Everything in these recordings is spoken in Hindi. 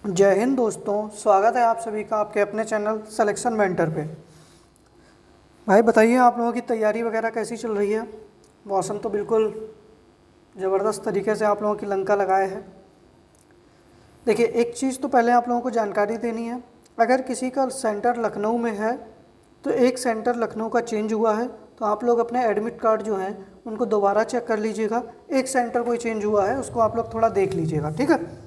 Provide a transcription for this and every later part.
जय हिंद दोस्तों, स्वागत है आप सभी का आपके अपने चैनल सिलेक्शन मेंटर पे। भाई बताइए, आप लोगों की तैयारी वगैरह कैसी चल रही है। मौसम तो बिल्कुल ज़बरदस्त तरीके से आप लोगों की लंका लगाए है। देखिए, एक चीज़ तो पहले आप लोगों को जानकारी देनी है। अगर किसी का सेंटर लखनऊ में है तो एक सेंटर लखनऊ का चेंज हुआ है, तो आप लोग अपने एडमिट कार्ड जो हैं उनको दोबारा चेक कर लीजिएगा। एक सेंटर कोई चेंज हुआ है उसको आप लोग थोड़ा देख लीजिएगा, ठीक है।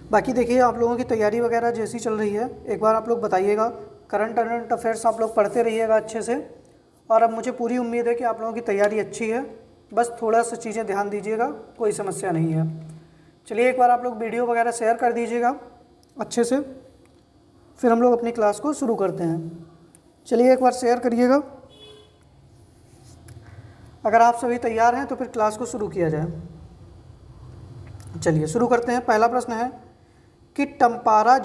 बाकी देखिए, आप लोगों की तैयारी वगैरह जैसी चल रही है एक बार आप लोग बताइएगा। करंट अफेयर्स आप लोग पढ़ते रहिएगा अच्छे से। और अब मुझे पूरी उम्मीद है कि आप लोगों की तैयारी अच्छी है, बस थोड़ा सा चीज़ें ध्यान दीजिएगा, कोई समस्या नहीं है। चलिए, एक बार आप लोग वीडियो वगैरह शेयर कर दीजिएगा अच्छे से, फिर हम लोग अपनी क्लास को शुरू करते हैं। चलिए, एक बार शेयर करिएगा। अगर आप सभी तैयार हैं तो फिर क्लास को शुरू किया जाए। चलिए शुरू करते हैं। पहला प्रश्न है कि टाम्परा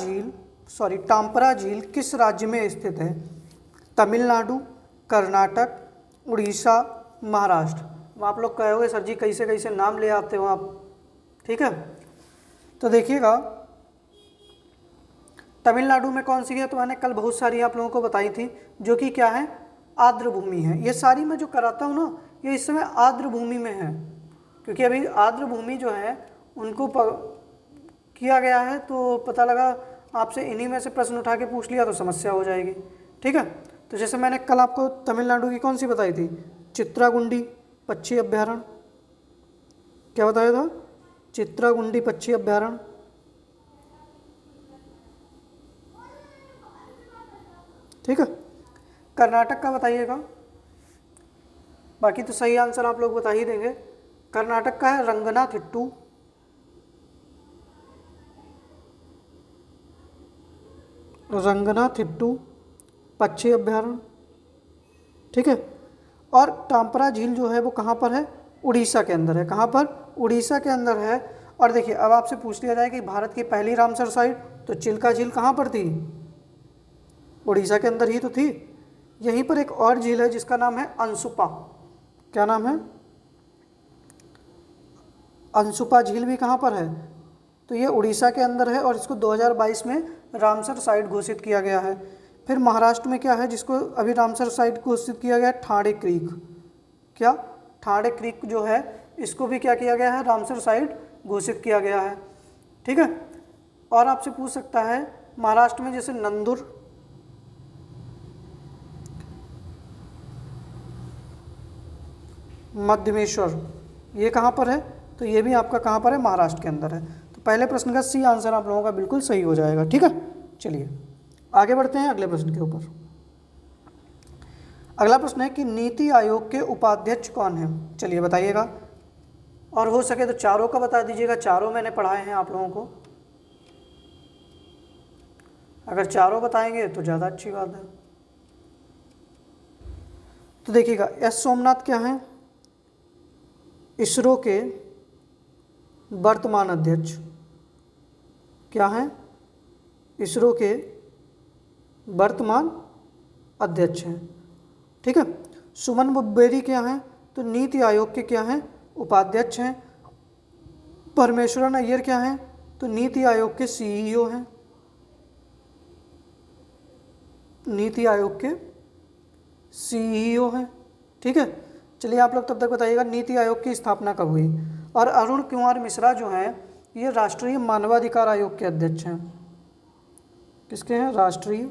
झील किस राज्य में स्थित है। तमिलनाडु, कर्नाटक, उड़ीसा, महाराष्ट्र। अब आप लोग कहे हुए सर जी कैसे कैसे नाम ले आते हो आप, ठीक है। तो देखिएगा, तमिलनाडु में कौन सी है, तो मैंने कल बहुत सारी आप लोगों को बताई थी, जो कि क्या है, आर्द्र भूमि है। ये सारी मैं जो कराता हूँ ना, ये इस समय आर्द्र भूमि में है, क्योंकि अभी आर्द्र भूमि जो है उनको किया गया है। तो पता लगा आपसे इन्हीं में से प्रश्न उठा के पूछ लिया तो समस्या हो जाएगी, ठीक है। तो जैसे मैंने कल आपको तमिलनाडु की कौन सी बताई थी, चित्रागुंडी पक्षी अभ्यारण्य। क्या बताया था, चित्रागुंडी पक्षी अभ्यारण्य, ठीक है। कर्नाटक का बताइएगा, बाकी तो सही आंसर आप लोग बता ही देंगे। कर्नाटक का है रंगनाथिट्टू। रंगनाथिट्टू पक्षी अभ्यारण्य, ठीक है। और टाम्परा झील जो है वो कहाँ पर है, उड़ीसा के अंदर है। कहाँ पर, उड़ीसा के अंदर है। और देखिए, अब आपसे पूछ लिया जाए कि भारत की पहली रामसर साइट, तो चिल्का झील कहाँ पर थी, उड़ीसा के अंदर ही तो थी। यहीं पर एक और झील है जिसका नाम है अंशुपा। क्या नाम है, अंशुपा झील भी कहाँ पर है, तो ये उड़ीसा के अंदर है और इसको 2022 में रामसर साइट घोषित किया गया है। फिर महाराष्ट्र में क्या है जिसको अभी रामसर साइट घोषित किया गया है, ठाणे क्रीक। क्या, ठाणे क्रीक जो है इसको भी क्या किया गया है, रामसर साइट घोषित किया गया है, ठीक है। और आपसे पूछ सकता है महाराष्ट्र में जैसे नंदुर, मध्यमेश्वर, ये कहाँ पर है, तो ये भी आपका कहाँ पर है, महाराष्ट्र के अंदर है। तो पहले प्रश्न का सी आंसर आप लोगों का बिल्कुल सही हो जाएगा, ठीक है। चलिए आगे बढ़ते हैं अगले प्रश्न के ऊपर। अगला प्रश्न है कि नीति आयोग के उपाध्यक्ष कौन है। चलिए बताइएगा, और हो सके तो चारों का बता दीजिएगा। चारों मैंने पढ़ाए हैं आप लोगों को, अगर चारों बताएंगे तो ज़्यादा अच्छी बात है। तो देखिएगा, एस सोमनाथ क्या है, इसरो के वर्तमान अध्यक्ष। क्या है, इसरो के वर्तमान अध्यक्ष हैं, ठीक है। सुमन बुब्बेरी क्या हैं, तो नीति आयोग के क्या हैं, उपाध्यक्ष हैं। परमेश्वरन अय्यर क्या हैं, तो नीति आयोग के सीईओ हैं। नीति आयोग के सीईओ हैं, ठीक है। चलिए आप लोग तब तक बताइएगा नीति आयोग की स्थापना कब हुई। और अरुण कुमार मिश्रा जो हैं ये राष्ट्रीय मानवाधिकार आयोग के अध्यक्ष हैं। किसके हैं, राष्ट्रीय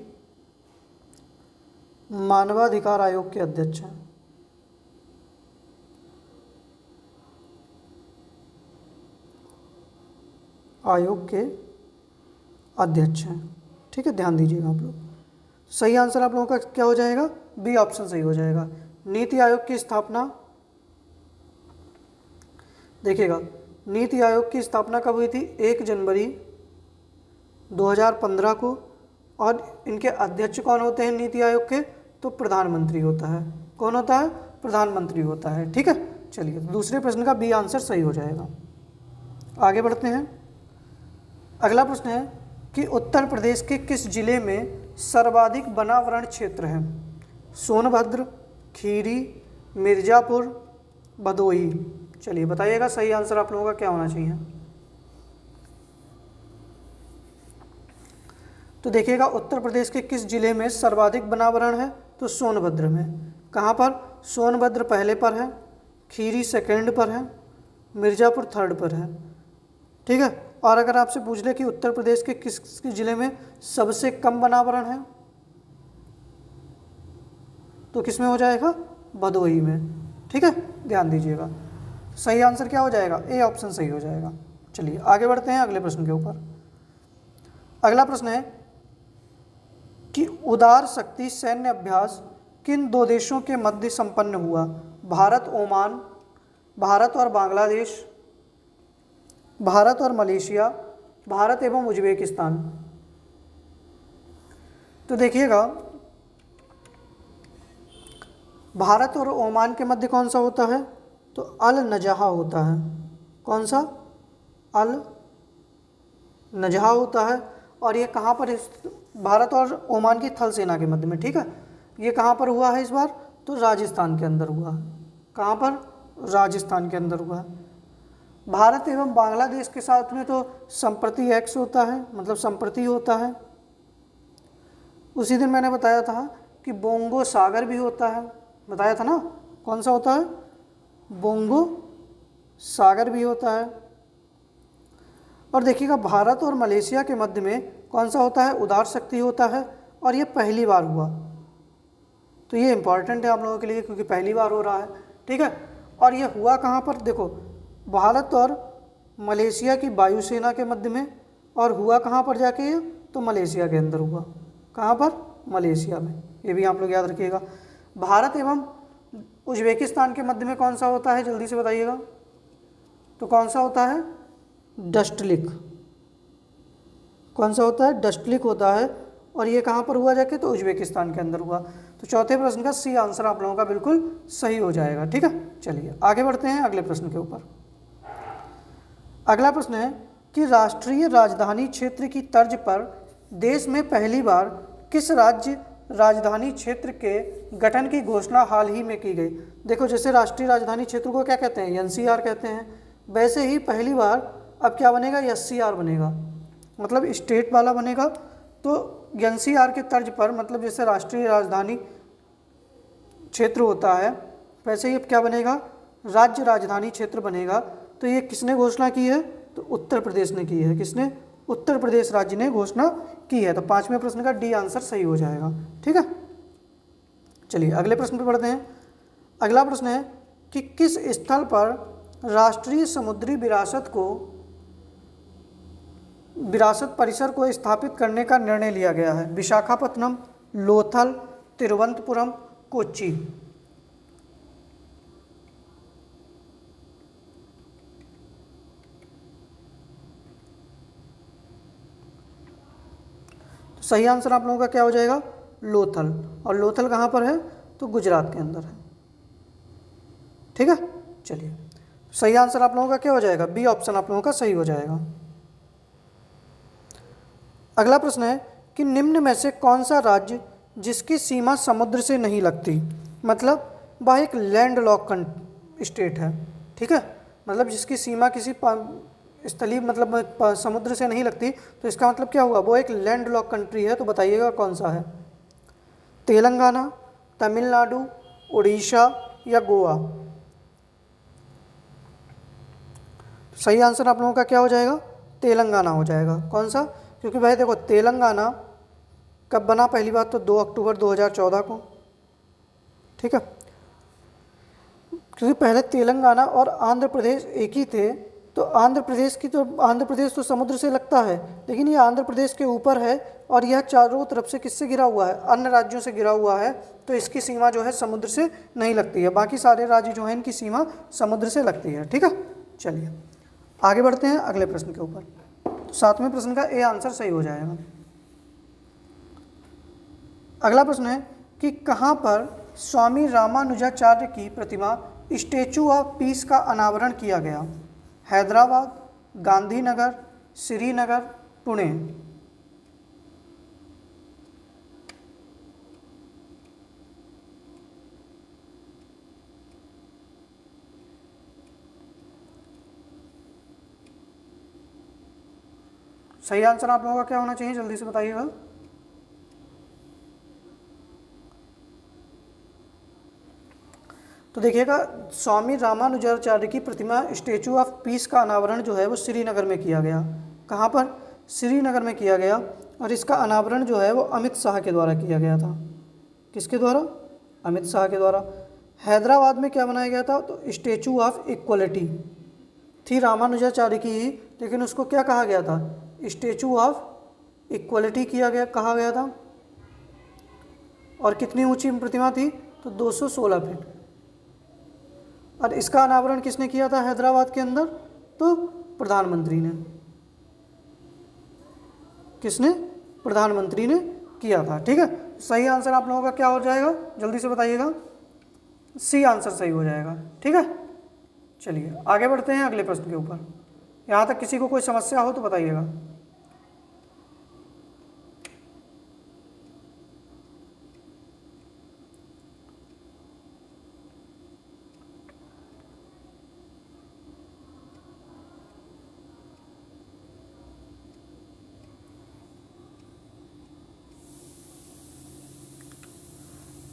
मानवाधिकार आयोग के अध्यक्ष हैं। आयोग के अध्यक्ष हैं, ठीक है, ध्यान दीजिएगा आप लोग। सही आंसर आप लोगों का क्या हो जाएगा, बी ऑप्शन सही हो जाएगा। नीति आयोग की स्थापना, देखिएगा नीति आयोग की स्थापना कब हुई थी, 1 जनवरी 2015 को। और इनके अध्यक्ष कौन होते हैं नीति आयोग के, तो प्रधानमंत्री होता है। कौन होता है, प्रधानमंत्री होता है, ठीक है। चलिए दूसरे प्रश्न का बी आंसर सही हो जाएगा। आगे बढ़ते हैं। अगला प्रश्न है कि उत्तर प्रदेश के किस जिले में सर्वाधिक वनावरण क्षेत्र है। सोनभद्र, खीरी, मिर्ज़ापुर, भदोही। चलिए बताइएगा सही आंसर आप लोगों का क्या होना चाहिए। तो देखिएगा उत्तर प्रदेश के किस जिले में सर्वाधिक वनावरण है, तो सोनभद्र में। कहाँ पर? सोनभद्र पहले पर है, खीरी सेकंड पर है, मिर्ज़ापुर थर्ड पर है। ठीक है। और अगर आपसे पूछ ले कि उत्तर प्रदेश के किस जिले में सबसे कम वनावरण है, तो किस में हो जाएगा? भदोही में। ठीक है, ध्यान दीजिएगा। सही आंसर क्या हो जाएगा? ए ऑप्शन सही हो जाएगा। चलिए आगे बढ़ते हैं अगले प्रश्न के ऊपर। अगला प्रश्न है कि उदार शक्ति सैन्य अभ्यास किन दो देशों के मध्य संपन्न हुआ? भारत ओमान, भारत और बांग्लादेश, भारत और मलेशिया, भारत एवं उज्बेकिस्तान। तो देखिएगा, भारत और ओमान के मध्य कौन सा होता है? तो अल नजहा होता है। कौन सा? अल नजहा होता है। और ये कहाँ पर? भारत और ओमान की थल सेना के मध्य में। ठीक है, ये कहाँ पर हुआ है इस बार? तो राजस्थान के अंदर हुआ है। कहाँ पर? राजस्थान के अंदर हुआ है। भारत एवं बांग्लादेश के साथ में तो संप्रति एक्स होता है, मतलब संप्रति होता है। उसी दिन मैंने बताया था कि बोंगो सागर भी होता है, बताया था ना। कौन सा होता है? बोंगो सागर भी होता है। और देखिएगा, भारत और मलेशिया के मध्य में कौन सा होता है? उदार शक्ति होता है। और ये पहली बार हुआ, तो ये इंपॉर्टेंट है आप लोगों के लिए क्योंकि पहली बार हो रहा है। ठीक है। और ये हुआ कहाँ पर? देखो, भारत और मलेशिया की वायुसेना के मध्य में। और हुआ कहाँ पर जाके ये? तो मलेशिया के अंदर हुआ। कहाँ पर? मलेशिया में। ये भी आप लोग याद रखिएगा। भारत एवं उज्बेकिस्तान के मध्य में कौन सा होता है? जल्दी से बताइएगा। तो कौन सा होता है? डस्टलिक। कौन सा होता है? डस्टलिक होता है। और ये कहाँ पर हुआ जाके? तो उज्बेकिस्तान के अंदर हुआ। तो चौथे प्रश्न का सी आंसर आप लोगों का बिल्कुल सही हो जाएगा। ठीक है, चलिए आगे बढ़ते हैं अगले प्रश्न के ऊपर। अगला प्रश्न है कि राष्ट्रीय राजधानी क्षेत्र की तर्ज पर देश में पहली बार किस राज्य राजधानी क्षेत्र के गठन की घोषणा हाल ही में की गई? देखो, जैसे राष्ट्रीय राजधानी क्षेत्र को क्या कहते हैं? एनसीआर कहते हैं। वैसे ही पहली बार अब क्या बनेगा? एससीआर बनेगा, मतलब स्टेट वाला बनेगा। तो एनसीआर के तर्ज पर, मतलब जैसे राष्ट्रीय राजधानी क्षेत्र होता है वैसे ही अब क्या बनेगा? राज्य राजधानी क्षेत्र बनेगा। तो ये किसने घोषणा की है? तो उत्तर प्रदेश ने की है। किसने? उत्तर प्रदेश राज्य ने घोषणा की है। तो पांचवें प्रश्न का डी आंसर सही हो जाएगा। ठीक है, चलिए अगले प्रश्न पर बढ़ते हैं। अगला प्रश्न है कि किस स्थल पर राष्ट्रीय समुद्री विरासत परिसर को स्थापित करने का निर्णय लिया गया है? विशाखापत्तनम, लोथल, तिरुवनंतपुरम, कोच्चि। सही आंसर आप लोगों का क्या हो जाएगा? लोथल। और लोथल कहाँ पर है? तो गुजरात के अंदर है। ठीक है, चलिए सही आंसर आप लोगों का क्या हो जाएगा? बी ऑप्शन आप लोगों का सही हो जाएगा। अगला प्रश्न है कि निम्न में से कौन सा राज्य जिसकी सीमा समुद्र से नहीं लगती, मतलब वह एक लैंडलॉक स्टेट है। ठीक है, मतलब जिसकी सीमा किसी स्थलीय मतलब समुद्र से नहीं लगती, तो इसका मतलब क्या हुआ? वो एक लैंडलॉक कंट्री है। तो बताइएगा कौन सा है? तेलंगाना, तमिलनाडु, उड़ीसा या गोवा? सही आंसर आप लोगों का क्या हो जाएगा? तेलंगाना हो जाएगा। कौन सा? क्योंकि भाई देखो, तेलंगाना कब बना? पहली बात तो 2 अक्टूबर 2014 को। ठीक है, क्योंकि पहले तेलंगाना और आंध्र प्रदेश एक ही थे। तो आंध्र प्रदेश तो समुद्र से लगता है, लेकिन ये आंध्र प्रदेश के ऊपर है और यह चारों तरफ से किससे घिरा हुआ है? अन्य राज्यों से घिरा हुआ है। तो इसकी सीमा जो है समुद्र से नहीं लगती है। बाकी सारे राज्य जो हैं इनकी सीमा समुद्र से लगती है। ठीक है, चलिए आगे बढ़ते हैं अगले प्रश्न के ऊपर। तो सातवें प्रश्न का ए आंसर सही हो जाएगा। अगला प्रश्न है कि कहाँ पर स्वामी रामानुजाचार्य की प्रतिमा स्टैचू ऑफ पीस का अनावरण किया गया? हैदराबाद, गांधीनगर, श्रीनगर, पुणे। सही आंसर आप लोगों का क्या होना चाहिए? जल्दी से बताइएगा। तो देखिएगा, स्वामी रामानुजाचार्य की प्रतिमा स्टेचू ऑफ पीस का अनावरण जो है वो श्रीनगर में किया गया। कहाँ पर? श्रीनगर में किया गया। और इसका अनावरण जो है वो अमित शाह के द्वारा किया गया था। किसके द्वारा? अमित शाह के द्वारा। हैदराबाद में क्या बनाया गया था? तो स्टेचू ऑफ इक्वलिटी थी रामानुजाचार्य की ही, लेकिन उसको क्या कहा गया था? स्टेचू ऑफ इक्वलिटी कहा गया था। और कितनी ऊंची प्रतिमा थी? तो 216 फीट। और इसका अनावरण किसने किया था हैदराबाद के अंदर? तो प्रधानमंत्री ने। किसने? प्रधानमंत्री ने किया था। ठीक है, सही आंसर आप लोगों का क्या हो जाएगा, जल्दी से बताइएगा। सी आंसर सही हो जाएगा। ठीक है, चलिए आगे बढ़ते हैं अगले प्रश्न के ऊपर। यहाँ तक किसी को कोई समस्या हो तो बताइएगा।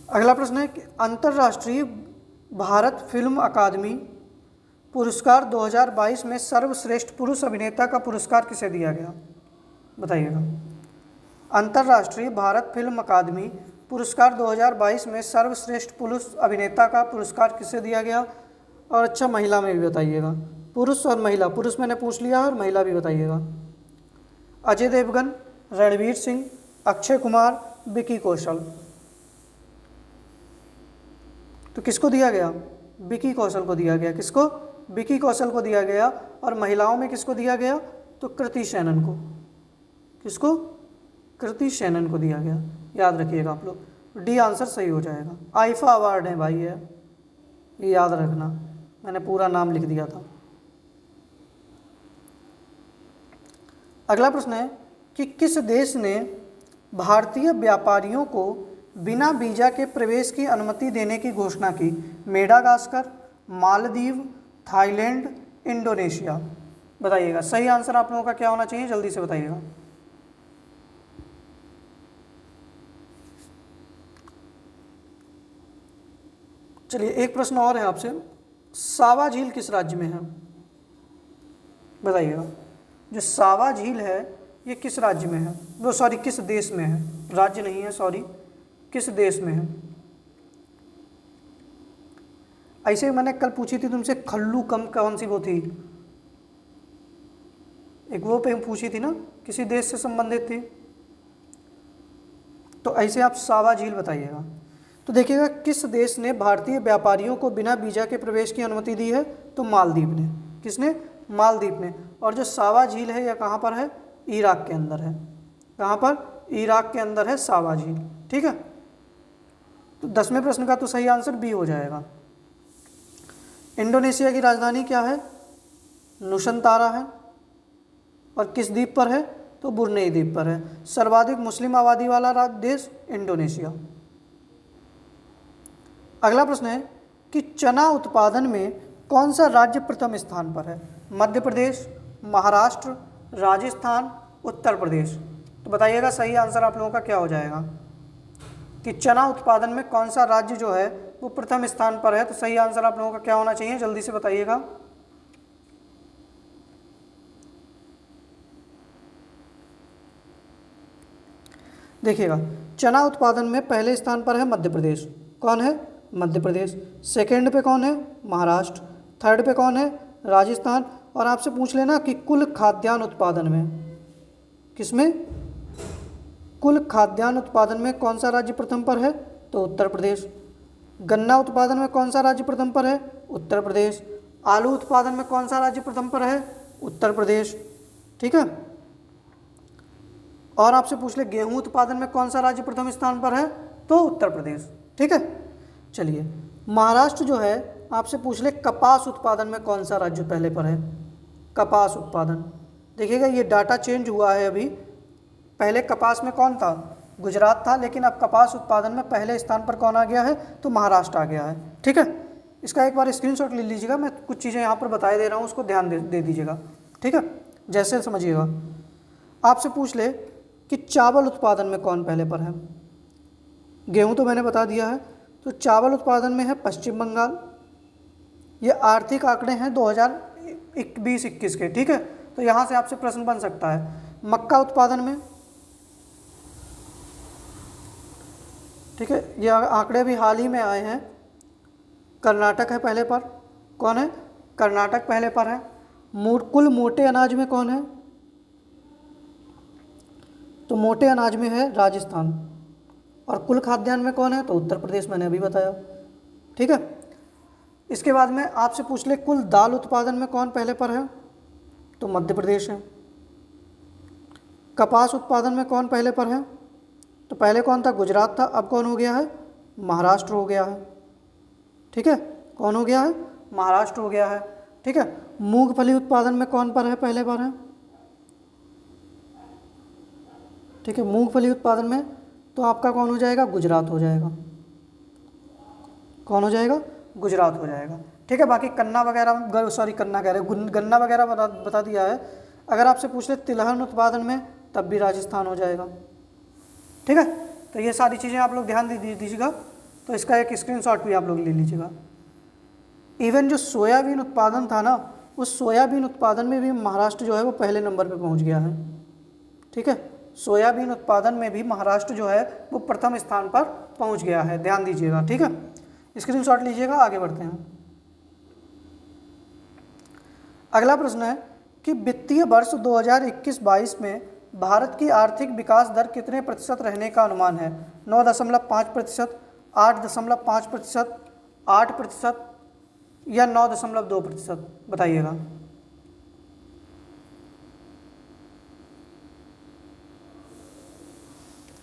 अगला प्रश्न है कि अंतर्राष्ट्रीय भारत फिल्म अकादमी पुरस्कार 2022 में सर्वश्रेष्ठ पुरुष अभिनेता का पुरस्कार किसे दिया गया? बताइएगा। अंतर्राष्ट्रीय भारत फिल्म अकादमी पुरस्कार 2022 में सर्वश्रेष्ठ पुरुष अभिनेता का पुरस्कार किसे दिया गया? और अच्छा, महिला में भी बताइएगा। पुरुष और महिला, पुरुष मैंने पूछ लिया और महिला भी बताइएगा। अजय देवगन, रणवीर सिंह, अक्षय कुमार, विकी कौशल। तो किसको दिया गया? विकी कौशल को दिया गया। किसको? विकी कौशल को दिया गया। और महिलाओं में किसको दिया गया? तो कृति सेनन को। किसको? कृति सेनन को दिया गया। याद रखिएगा आप लोग, डी आंसर सही हो जाएगा। आईफा अवार्ड है भाई, ये याद रखना, मैंने पूरा नाम लिख दिया था। अगला प्रश्न है कि किस देश ने भारतीय व्यापारियों को बिना वीजा के प्रवेश की अनुमति देने की घोषणा की? Madagascar, Maldives, Thailand, Indonesia. बताइएगा, सही आंसर आप लोगों का क्या होना चाहिए, जल्दी से बताइएगा। चलिए एक प्रश्न और है आपसे, सावा झील किस राज्य में है? बताइएगा। जो सावा झील है ये किस राज्य में है? वो सॉरी किस देश में है, राज्य नहीं है, सॉरी, किस देश में है? ऐसे मैंने कल पूछी थी तुमसे, खल्लू कम कौन सी वो थी, एक वो पे पूछी थी ना, किसी देश से संबंधित थी। तो ऐसे आप सावा झील बताइएगा। तो देखिएगा, किस देश ने भारतीय व्यापारियों को बिना वीजा के प्रवेश की अनुमति दी है? तो मालदीव ने। किसने? मालदीव ने। और जो सावा झील है यह कहाँ पर है? इराक के अंदर है। कहाँ पर? इराक के अंदर है सावा झील। ठीक है, तो 10वें प्रश्न का तो सही आंसर बी हो जाएगा। इंडोनेशिया की राजधानी क्या है? नुसंतारा है। और किस द्वीप पर है? तो बुर्नेई द्वीप पर है। सर्वाधिक मुस्लिम आबादी वाला देश इंडोनेशिया। अगला प्रश्न है कि चना उत्पादन में कौन सा राज्य प्रथम स्थान पर है? मध्य प्रदेश, महाराष्ट्र, राजस्थान, उत्तर प्रदेश। तो बताइएगा सही आंसर आप लोगों का क्या हो जाएगा कि चना उत्पादन में कौन सा राज्य जो है वो प्रथम स्थान पर है। तो सही आंसर आप लोगों का क्या होना चाहिए, जल्दी से बताइएगा। देखिएगा, चना उत्पादन में पहले स्थान पर है मध्य प्रदेश। कौन है? मध्य प्रदेश। सेकंड पे कौन है? महाराष्ट्र। थर्ड पे कौन है? राजस्थान। और आपसे पूछ लेना कि कुल खाद्यान्न उत्पादन में, किसमें? कुल खाद्यान्न उत्पादन में कौन सा राज्य प्रथम पर है? तो उत्तर प्रदेश। गन्ना उत्पादन में कौन सा राज्य प्रथम पर है? उत्तर प्रदेश। आलू उत्पादन में कौन सा राज्य प्रथम पर है? उत्तर प्रदेश। ठीक है, और आपसे पूछ ले गेहूं उत्पादन में कौन सा राज्य प्रथम स्थान पर है? तो उत्तर प्रदेश। ठीक है, चलिए महाराष्ट्र जो है आपसे पूछ ले कपास उत्पादन में कौन सा राज्य पहले पर है? कपास उत्पादन। देखिएगा ये डाटा चेंज हुआ है अभी, पहले कपास में कौन था? गुजरात था, लेकिन अब कपास उत्पादन में पहले स्थान पर कौन आ गया है? तो महाराष्ट्र आ गया है। ठीक है, इसका एक बार स्क्रीनशॉट ले लीजिएगा, मैं कुछ चीज़ें यहाँ पर बताए दे रहा हूँ, उसको ध्यान दे दीजिएगा। ठीक है, जैसे समझिएगा। आपसे पूछ ले कि चावल उत्पादन में कौन पहले पर है? गेहूं तो मैंने बता दिया है। तो चावल उत्पादन में है पश्चिम बंगाल, ये आर्थिक आंकड़े हैं 2020-21 के, ठीक है। तो यहाँ से आपसे प्रश्न बन सकता है मक्का उत्पादन में, ठीक है, ये आंकड़े भी हाल ही में आए हैं। कर्नाटक है पहले पर, कौन है? कर्नाटक पहले पर है। कुल मोटे अनाज में कौन है? तो मोटे अनाज में है राजस्थान। और कुल खाद्यान्न में कौन है? तो उत्तर प्रदेश, मैंने अभी बताया, ठीक है। इसके बाद में आपसे पूछ ले कुल दाल उत्पादन में कौन पहले पर है? तो मध्य प्रदेश है। कपास उत्पादन में कौन पहले पर है? तो पहले कौन था? गुजरात था, अब कौन हो गया है? महाराष्ट्र हो गया है, ठीक है। कौन हो गया है? महाराष्ट्र हो गया है, ठीक है। मूंगफली उत्पादन में कौन पर है? पहले पर है, ठीक है। मूंगफली उत्पादन में तो आपका कौन हो जाएगा? गुजरात हो जाएगा। कौन हो जाएगा? गुजरात हो जाएगा, ठीक है। बाकी कन्ना वगैरह, सॉरी कन्ना कह रहे, गन्ना वगैरह बता दिया है। अगर आपसे पूछ ले तिलहन उत्पादन में, तब भी राजस्थान हो जाएगा, ठीक है। तो ये सारी चीज़ें आप लोग ध्यान दीजिएगा। तो इसका एक स्क्रीनशॉट भी आप लोग ले लीजिएगा। इवन जो सोयाबीन उत्पादन था ना, उस सोयाबीन उत्पादन में भी महाराष्ट्र जो है वो पहले नंबर पे पहुंच गया है, ठीक है। सोयाबीन उत्पादन में भी महाराष्ट्र जो है वो प्रथम स्थान पर पहुंच गया है, ध्यान दीजिएगा, ठीक है। स्क्रीनशॉट लीजिएगा, आगे बढ़ते हैं। अगला प्रश्न है कि वित्तीय वर्ष 2021-22 में भारत की आर्थिक विकास दर कितने प्रतिशत रहने का अनुमान है? 9.5%, 8.5%, 8% या 9.2%? बताइएगा।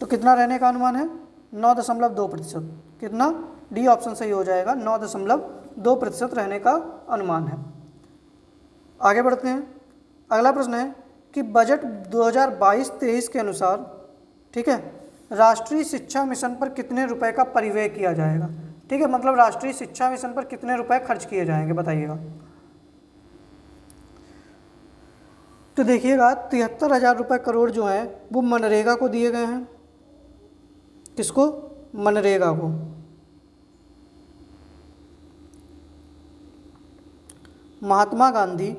तो कितना रहने का अनुमान है? 9.2%। कितना? डी ऑप्शन सही हो जाएगा, 9.2% रहने का अनुमान है। आगे बढ़ते हैं। अगला प्रश्न है कि बजट 2022-23 के अनुसार, ठीक है, राष्ट्रीय शिक्षा मिशन पर कितने रुपए का परिव्यय किया जाएगा? ठीक है, मतलब राष्ट्रीय शिक्षा मिशन पर कितने रुपए खर्च किए जाएंगे, बताइएगा। तो देखिएगा 73,000 रुपये करोड़ जो हैं वो मनरेगा को दिए गए हैं। किसको? मनरेगा को। महात्मा गांधी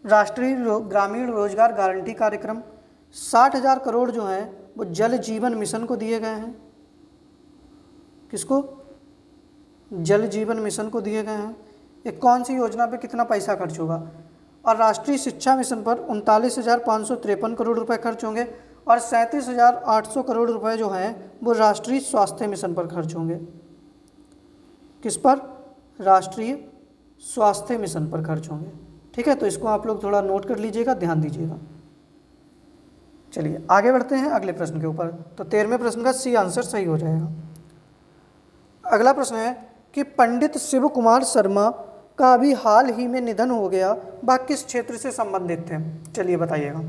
राष्ट्रीय ग्रामीण रोजगार गारंटी कार्यक्रम 60,000 करोड़ जो हैं वो जल जीवन मिशन को दिए गए हैं। किसको? जल जीवन मिशन को दिए गए हैं। ये कौन सी योजना पे कितना पैसा खर्च होगा? और राष्ट्रीय शिक्षा मिशन पर 39,553 करोड़ रुपए खर्च होंगे और 37,800 करोड़ रुपए जो हैं वो राष्ट्रीय स्वास्थ्य मिशन पर खर्च होंगे। किस पर? राष्ट्रीय स्वास्थ्य मिशन पर खर्च होंगे, ठीक है। तो इसको आप लोग थोड़ा नोट कर लीजिएगा, ध्यान दीजिएगा। चलिए आगे बढ़ते हैं अगले प्रश्न के ऊपर। तो 13वें प्रश्न का सी आंसर सही हो जाएगा। अगला प्रश्न है कि पंडित शिव कुमार शर्मा का अभी हाल ही में निधन हो गया, वह किस क्षेत्र से संबंधित थे? चलिए बताइएगा।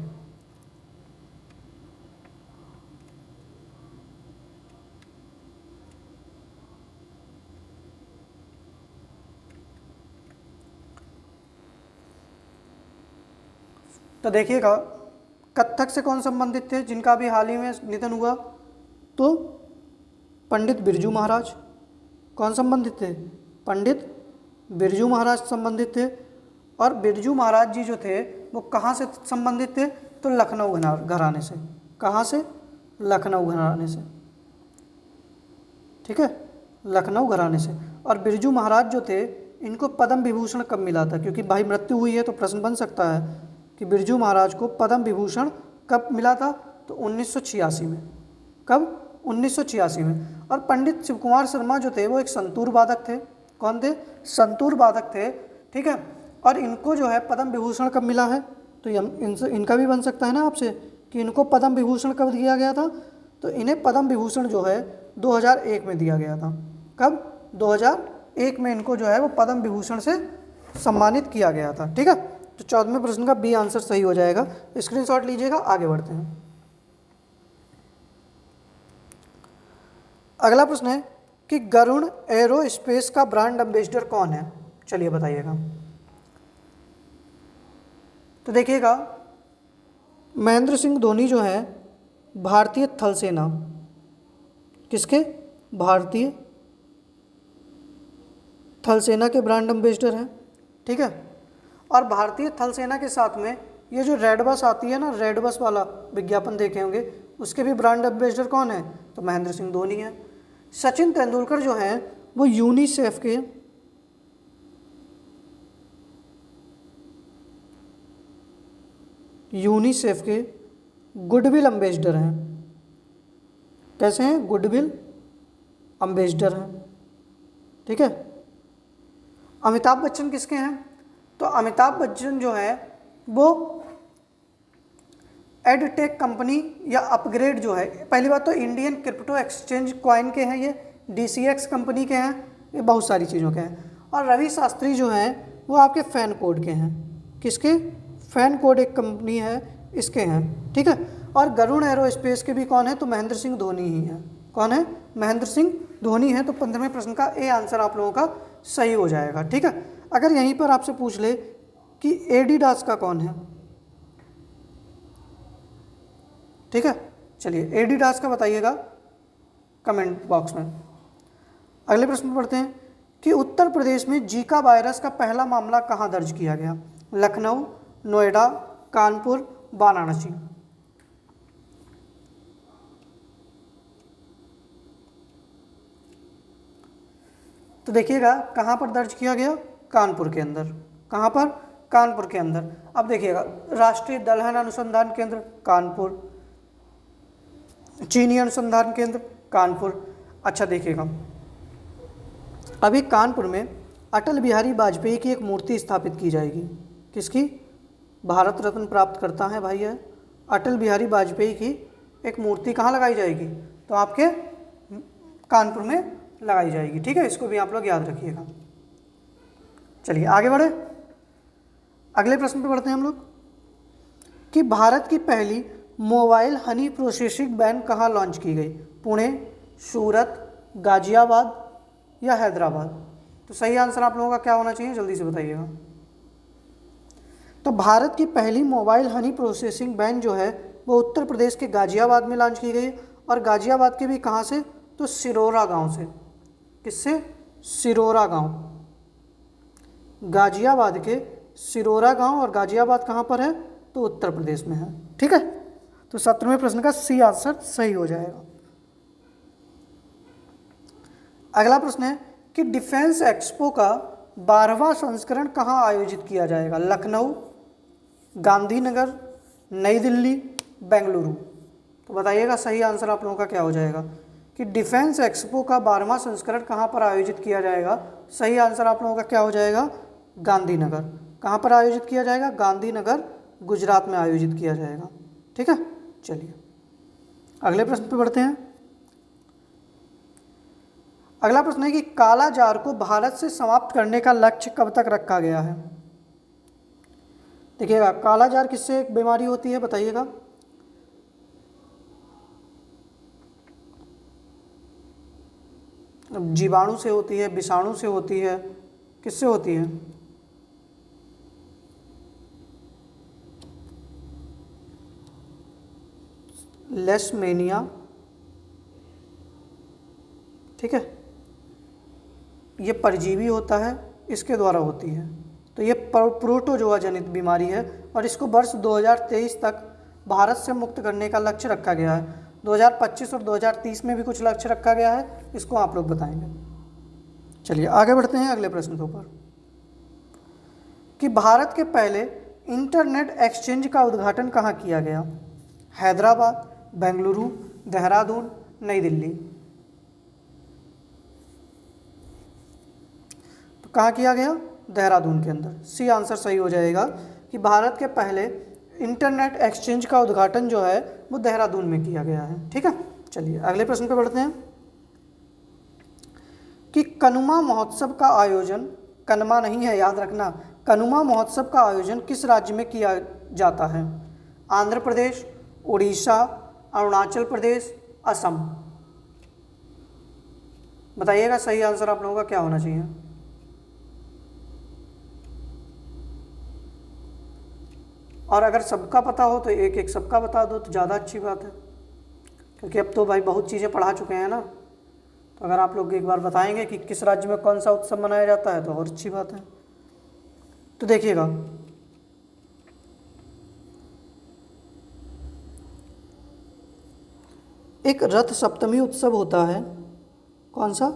तो देखिएगा कत्थक से कौन संबंधित थे जिनका अभी हाल ही में निधन हुआ? तो पंडित बिरजू महाराज। कौन संबंधित थे? पंडित बिरजू महाराज संबंधित थे। और बिरजू महाराज जी जो थे वो कहाँ से संबंधित थे? तो लखनऊ घराने से। कहाँ से? लखनऊ घराने से, ठीक है, लखनऊ घराने से। और बिरजू महाराज जो थे इनको पद्म विभूषण कब मिला था? क्योंकि भाई मृत्यु हुई है तो प्रश्न बन सकता है कि बिरजू महाराज को पद्म विभूषण कब मिला था? तो 1986 में। कब? 1986 में। और पंडित शिव कुमार शर्मा जो थे वो एक संतूर वादक थे। कौन थे? संतूर वादक थे, ठीक है। और इनको जो है पद्म विभूषण कब मिला है? तो इनका भी बन सकता है ना आपसे कि इनको पद्म विभूषण कब दिया गया था? तो इन्हें पद्म विभूषण जो है 2001 में दिया गया था। कब? 2001 में इनको जो है वो पद्म विभूषण से सम्मानित किया गया था, ठीक है। तो 14वें प्रश्न का बी आंसर सही हो जाएगा। स्क्रीनशॉट लीजिएगा, आगे बढ़ते हैं। अगला प्रश्न है कि गरुड़ एरोस्पेस का ब्रांड एम्बेसडर कौन है? चलिए बताइएगा। तो देखिएगा महेंद्र सिंह धोनी जो है भारतीय थल सेना, किसके? भारतीय थल सेना के ब्रांड एम्बेसडर हैं, ठीक है। और भारतीय थल सेना के साथ में ये जो रेड बस आती है ना, रेड बस वाला विज्ञापन देखे होंगे, उसके भी ब्रांड एम्बेसडर कौन है? तो महेंद्र सिंह धोनी है। सचिन तेंदुलकर जो हैं वो यूनिसेफ के गुडविल एम्बेसडर हैं। कैसे हैं? गुडविल एम्बेसडर हैं, ठीक है। अमिताभ बच्चन किसके हैं? तो अमिताभ बच्चन जो है वो एडटेक कंपनी या अपग्रेड जो है, पहली बात तो इंडियन क्रिप्टो एक्सचेंज कॉइन के हैं, ये DCX कंपनी के हैं, ये बहुत सारी चीज़ों के हैं। और रवि शास्त्री जो हैं वो आपके फैन कोड के हैं। किसके? फैन कोड एक कंपनी है, इसके हैं, ठीक है। और गरुड़ एरोस्पेस के भी कौन है? तो महेंद्र सिंह धोनी ही है। कौन है? महेंद्र सिंह धोनी है। तो 15वें प्रश्न का ए आंसर आप लोगों का सही हो जाएगा, ठीक है। अगर यहीं पर आपसे पूछ ले कि एडिडास का कौन है, ठीक है, चलिए एडिडास का बताइएगा कमेंट बॉक्स में। अगले प्रश्न में पढ़ते हैं कि उत्तर प्रदेश में जीका वायरस का पहला मामला कहाँ दर्ज किया गया? लखनऊ, नोएडा, कानपुर, वाराणसी। तो देखिएगा कहाँ पर दर्ज किया गया? कानपुर के अंदर। कहाँ पर? कानपुर के अंदर। अब देखिएगा राष्ट्रीय दलहन अनुसंधान केंद्र कानपुर, चीनी अनुसंधान केंद्र कानपुर। अच्छा देखिएगा अभी कानपुर में अटल बिहारी वाजपेयी की एक मूर्ति स्थापित की जाएगी। किसकी? भारत रत्न प्राप्त करता है भाई है अटल बिहारी वाजपेयी की एक मूर्ति कहाँ लगाई जाएगी? तो आपके कानपुर में लगाई जाएगी, ठीक है। इसको भी आप लोग याद रखिएगा। चलिए आगे बढ़े, अगले प्रश्न पे बढ़ते हैं हम लोग कि भारत की पहली मोबाइल हनी प्रोसेसिंग वैन कहाँ लॉन्च की गई? पुणे, सूरत, गाजियाबाद या हैदराबाद। तो सही आंसर आप लोगों का क्या होना चाहिए? जल्दी से बताइएगा। तो भारत की पहली मोबाइल हनी प्रोसेसिंग वैन जो है वो उत्तर प्रदेश के गाजियाबाद में लॉन्च की गई। और गाजियाबाद के भी कहाँ से? तो सिरोरा गांव से। किससे? सिरोरा गांव। गाजियाबाद के सिरोरा गांव। और गाजियाबाद कहाँ पर है? तो उत्तर प्रदेश में है, ठीक है। तो 17वें प्रश्न का सी आंसर सही हो जाएगा। अगला प्रश्न है कि डिफेंस एक्सपो का 12वां संस्करण कहाँ आयोजित किया जाएगा? लखनऊ, गांधीनगर, नई दिल्ली, बेंगलुरु। तो बताइएगा सही आंसर आप लोगों का क्या हो जाएगा कि डिफेंस एक्सपो का 12वां संस्करण कहाँ पर आयोजित किया जाएगा? सही आंसर आप लोगों का क्या हो जाएगा? गांधीनगर। कहाँ पर आयोजित किया जाएगा? गांधीनगर, गुजरात में आयोजित किया जाएगा, ठीक है। चलिए अगले प्रश्न पे बढ़ते हैं। अगला प्रश्न है कि काला जार को भारत से समाप्त करने का लक्ष्य कब तक रखा गया है? देखिएगा काला जार किससे एक बीमारी होती है बताइएगा? जीवाणु से होती है, विषाणु से होती है, किससे होती है? लेशमेनिया, ठीक है। ये परजीवी होता है, इसके द्वारा होती है। तो ये प्रोटोजोआ जनित बीमारी है और इसको वर्ष 2023 तक भारत से मुक्त करने का लक्ष्य रखा गया है। 2025 और 2030 में भी कुछ लक्ष्य रखा गया है, इसको आप लोग बताएंगे। चलिए आगे बढ़ते हैं अगले प्रश्न के ऊपर कि भारत के पहले इंटरनेट एक्सचेंज का उद्घाटन कहाँ किया गया? हैदराबाद, बेंगलुरु, देहरादून, नई दिल्ली। तो कहाँ किया गया? देहरादून के अंदर। सी आंसर सही हो जाएगा कि भारत के पहले इंटरनेट एक्सचेंज का उद्घाटन जो है वो देहरादून में किया गया है, ठीक है। चलिए अगले प्रश्न पे बढ़ते हैं कि कनुमा महोत्सव का आयोजन, कनमा नहीं है याद रखना, कनुमा महोत्सव का आयोजन किस राज्य में किया जाता है? आंध्र प्रदेश, उड़ीसा, अरुणाचल प्रदेश, असम। बताइएगा सही आंसर आप लोगों का क्या होना चाहिए? और अगर सबका पता हो तो एक एक सबका बता दो तो ज़्यादा अच्छी बात है, क्योंकि अब तो भाई बहुत चीज़ें पढ़ा चुके हैं ना, तो अगर आप लोग एक बार बताएंगे कि किस राज्य में कौन सा उत्सव मनाया जाता है तो और अच्छी बात है। तो देखिएगा, एक रथ सप्तमी उत्सव होता है। कौन सा?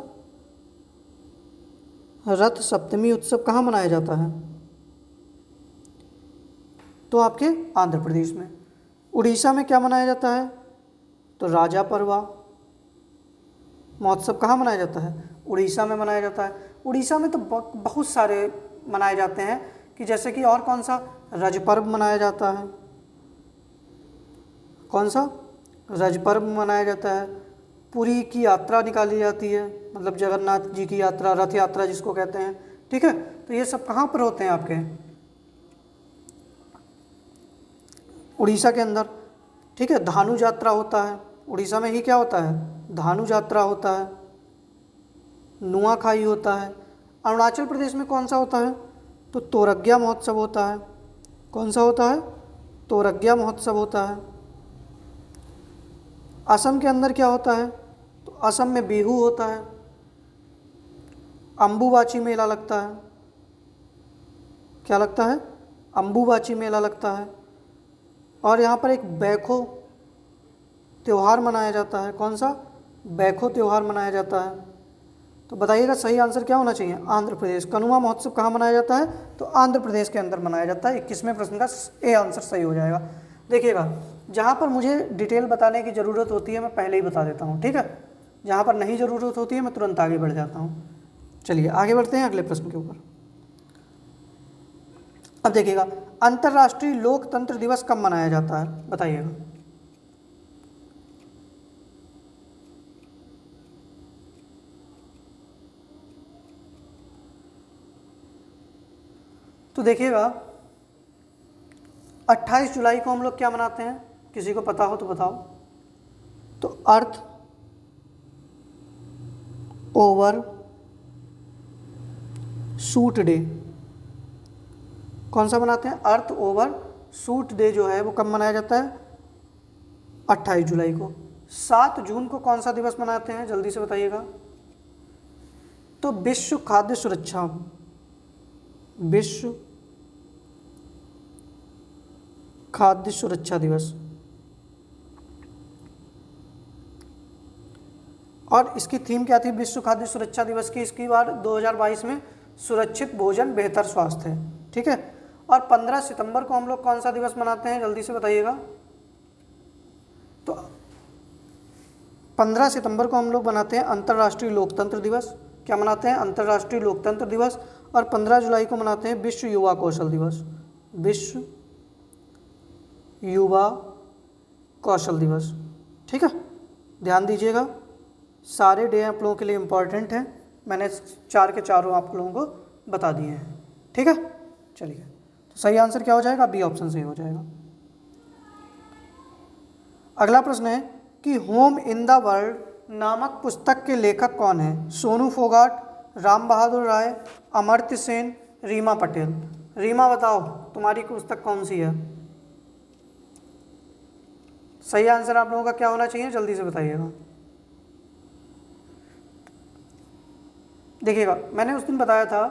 रथ सप्तमी उत्सव कहाँ मनाया जाता है? तो आपके आंध्र प्रदेश में। उड़ीसा में क्या मनाया जाता है? तो राजा परवा महोत्सव कहाँ मनाया जाता है? उड़ीसा में मनाया जाता है। उड़ीसा में तो बहुत सारे मनाए जाते हैं कि जैसे कि और कौन सा, रज पर्व मनाया जाता है। कौन सा? रज पर्व मनाया जाता है। पुरी की यात्रा निकाली जाती है, मतलब जगन्नाथ जी की यात्रा, रथ यात्रा जिसको कहते हैं। ठीक है, तो ये सब कहाँ पर होते हैं आपके? उड़ीसा के अंदर। ठीक है, धानु यात्रा होता है उड़ीसा में ही। क्या होता है? धानु यात्रा होता है, नुआखाई होता है। अरुणाचल प्रदेश में कौन सा होता है? तो तोरग्या महोत्सव होता है। कौन सा होता है? तोरग्या महोत्सव होता है। असम के अंदर क्या होता है? तो असम में बिहू होता है। अम्बुबाची मेला लगता है। क्या लगता है? अम्बुबाची मेला लगता है। और यहाँ पर एक बैखो त्यौहार मनाया जाता है। कौन सा? बैखो त्यौहार मनाया जाता है। तो बताइएगा सही आंसर क्या होना चाहिए? आंध्र प्रदेश। कनुआ महोत्सव कहाँ मनाया जाता है? तो आंध्र प्रदेश के अंदर मनाया जाता है। 21वें प्रश्न का ए आंसर सही हो जाएगा। देखिएगा, जहाँ पर मुझे डिटेल बताने की ज़रूरत होती है मैं पहले ही बता देता हूँ। ठीक है, जहाँ पर नहीं ज़रूरत होती है मैं तुरंत आगे बढ़ जाता हूँ। चलिए आगे बढ़ते हैं अगले प्रश्न के ऊपर। अब देखिएगा, अंतर्राष्ट्रीय लोकतंत्र दिवस कब मनाया जाता है? बताइएगा। तो देखिएगा, 28 जुलाई को हम लोग क्या मनाते हैं? किसी को पता हो तो बताओ। तो अर्थ ओवर शूट डे। कौन सा मनाते हैं? अर्थ ओवर शूट डे जो है वो कब मनाया जाता है? 28 जुलाई को। 7 जून को कौन सा दिवस मनाते हैं? जल्दी से बताइएगा। तो विश्व खाद्य सुरक्षा, विश्व खाद्य सुरक्षा दिवस। और इसकी थीम क्या थी विश्व खाद्य सुरक्षा दिवस की? इसकी बार 2022 में सुरक्षित भोजन बेहतर स्वास्थ्य है। ठीक है, और 15 सितंबर को हम लोग कौन सा दिवस मनाते हैं? जल्दी से बताइएगा। तो 15 सितंबर को हम लोग मनाते हैं अंतर्राष्ट्रीय लोकतंत्र दिवस। क्या मनाते हैं? अंतर्राष्ट्रीय लोकतंत्र दिवस। और 15 जुलाई को मनाते हैं विश्व युवा कौशल दिवस। विश्व युवा कौशल दिवस। ठीक है, ध्यान दीजिएगा, सारे डे आप लोगों के लिए इम्पॉर्टेंट हैं। मैंने 4 के चारों आप लोगों को बता दिए हैं। ठीक है, चलिए, तो सही आंसर क्या हो जाएगा? बी ऑप्शन सही हो जाएगा। अगला प्रश्न है कि होम इन द वर्ल्ड नामक पुस्तक के लेखक कौन है? सोनू फोगाट, राम बहादुर राय, अमर्त्य सेन, रीमा पटेल। रीमा बताओ तुम्हारी पुस्तक कौन सी है? सही आंसर आप लोगों का क्या होना चाहिए? जल्दी से बताइएगा। देखिएगा, मैंने उस दिन बताया था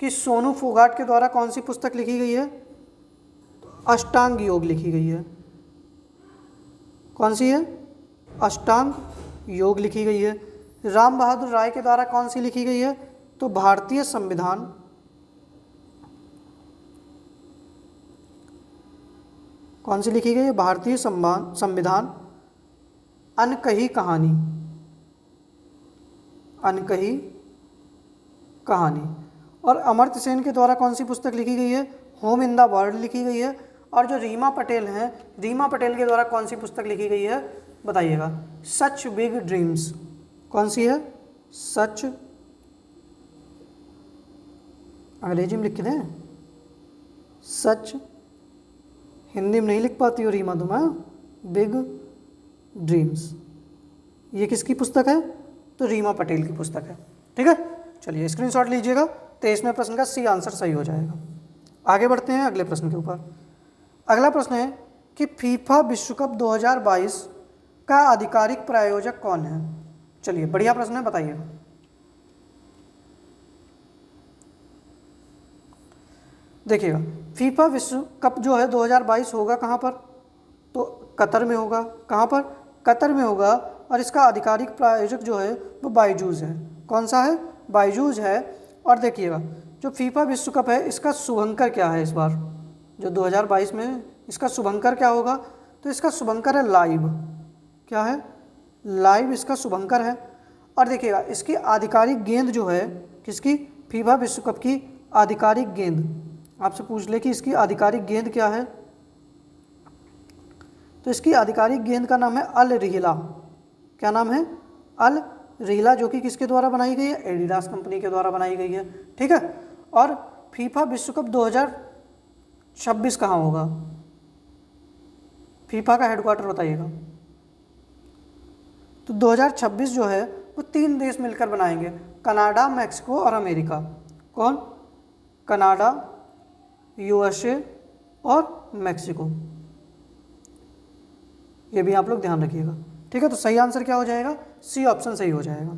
कि सोनू फोगाट के द्वारा कौन सी पुस्तक लिखी गई है? अष्टांग योग लिखी गई है। कौन सी है? अष्टांग योग लिखी गई है। राम बहादुर राय के द्वारा कौन सी लिखी गई है? तो भारतीय संविधान। कौन सी लिखी गई है? भारतीय संविधान। अनकही कहानी, अनकही कहानी। और अमर्त्य सेन के द्वारा कौन सी पुस्तक लिखी गई है? होम इन द वर्ल्ड लिखी गई है। और जो रीमा पटेल हैं, रीमा पटेल के द्वारा कौन सी पुस्तक लिखी गई है? बताइएगा। Such big dreams. कौन सी है? सच, अंग्रेजी में लिख के दें? सच, हिंदी में नहीं लिख पाती हो रीमा तुम? Big dreams. ये किसकी पुस्तक है? तो रीमा पटेल की पुस्तक है। ठीक है, चलिए स्क्रीनशॉट लीजिएगा। 23वें प्रश्न का सी आंसर सही हो जाएगा। आगे बढ़ते हैं अगले प्रश्न के ऊपर। अगला प्रश्न है कि फीफा विश्व कप 2022 का आधिकारिक प्रायोजक कौन है? चलिए बढ़िया प्रश्न है, बताइएगा। देखिएगा, फीफा विश्व कप जो है 2022 होगा कहाँ पर? तो कतर में होगा। कहाँ पर? कतर में होगा। और इसका आधिकारिक प्रायोजक जो है वो बायजूस है। कौन सा है? बायजूस है। और देखिएगा, जो फीफा विश्व कप है इसका शुभंकर क्या है इस बार, जो 2022 में इसका शुभंकर क्या होगा? तो इसका शुभंकर है लाइव। क्या है? लाइव इसका शुभंकर है। और देखिएगा, इसकी आधिकारिक गेंद जो है, किसकी? फीफा विश्व कप की आधिकारिक गेंद। आपसे पूछ ले कि इसकी आधिकारिक गेंद क्या है, तो इसकी आधिकारिक गेंद का नाम है अल रिहला। क्या नाम है? अल रिहला, जो कि किसके द्वारा बनाई गई है? एडिडास कंपनी के द्वारा बनाई गई है। ठीक है। और फीफा विश्व कप 2026 कहाँ होगा? फीफा का हेडक्वार्टर बताइएगा। तो 2026 जो है वो 3 देश मिलकर बनाएंगे, कनाडा, मैक्सिको और अमेरिका। कौन? कनाडा, यूएसए और मैक्सिको। ये भी आप लोग ध्यान रखिएगा। ठीक है, तो सही आंसर क्या हो जाएगा? सी ऑप्शन सही हो जाएगा।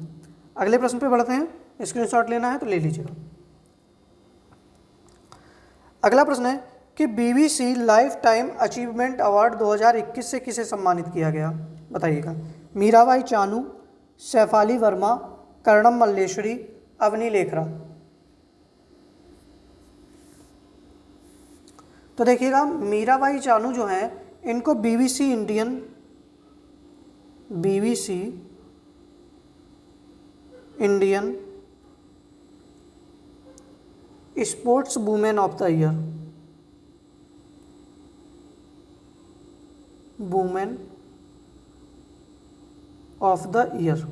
अगले प्रश्न पे बढ़ते हैं, स्क्रीनशॉट लेना है तो ले लीजिएगा। अगला प्रश्न है कि BBC lifetime achievement award 2021 से किसे सम्मानित किया गया? बताइएगा। मीराबाई चानू, सैफाली वर्मा, कर्णम मल्लेश्वरी, अवनी लेखरा। तो देखिएगा, मीराबाई चानू जो हैं इनको BBC Indian sports women of the year, women of the year